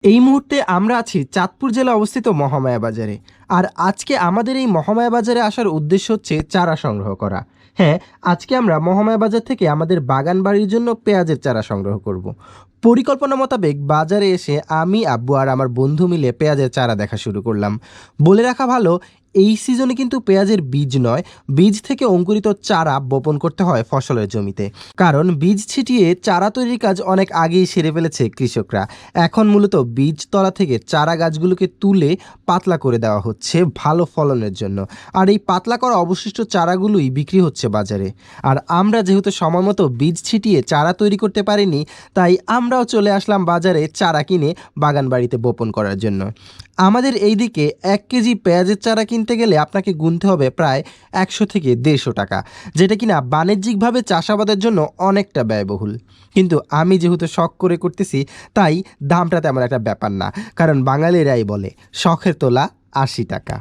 এই মুহূর্তে আমরা আছি চাঁদপুর জেলা অবস্থিত মহামায়া বাজারে। আর আজকে আমাদের এই মহামায়া বাজারে আসার উদ্দেশ্য হচ্ছে চারা সংগ্রহ করা। হ্যাঁ, আজকে আমরা মহামায়া বাজার থেকে আমাদের বাগান বাড়ির জন্য পেঁয়াজের চারা সংগ্রহ করব। পরিকল্পনা মোতাবেক বাজারে এসে আমি, আব্বু আর আমার বন্ধু মিলে পেঁয়াজের চারা দেখা শুরু করলাম। বলে রাখা ভালো, এই সিজনে কিন্তু পেঁয়াজের বীজ নয়, বীজ থেকে অঙ্কুরিত চারা বপন করতে হয় ফসলের জমিতে। কারণ বীজ ছিটিয়ে চারা তৈরির কাজ অনেক আগেই সেরে ফেলেছে কৃষকরা। এখন মূলত বীজতলা থেকে চারা গাছগুলোকে তুলে পাতলা করে দেওয়া হচ্ছে ভালো ফলনের জন্য। আর এই পাতলা করা অবশিষ্ট চারাগুলোই বিক্রি হচ্ছে বাজারে। আর আমরা যেহেতু সময় মতো বীজ ছিটিয়ে চারা তৈরি করতে পারিনি, তাই আমরাও চলে আসলাম বাজারে চারা কিনে বাগান বাড়িতে বপন করার জন্য। আমাদের এই দিকে 1 কেজি পেঁয়াজের চারা কিনতে গেলে আপনাকে গুনতে হবে প্রায় 100 থেকে 150 টাকা, যেটা কিনা বাণিজ্যিকভাবে চাষাবাদের জন্য অনেকটা ব্যয়বহুল। কিন্তু আমি যেহেতু শখ করে করতেছি, তাই দামটা তেমন একটা ব্যাপার না। কারণ বাঙালিরাই বলে শখের তোলা 80 টাকা।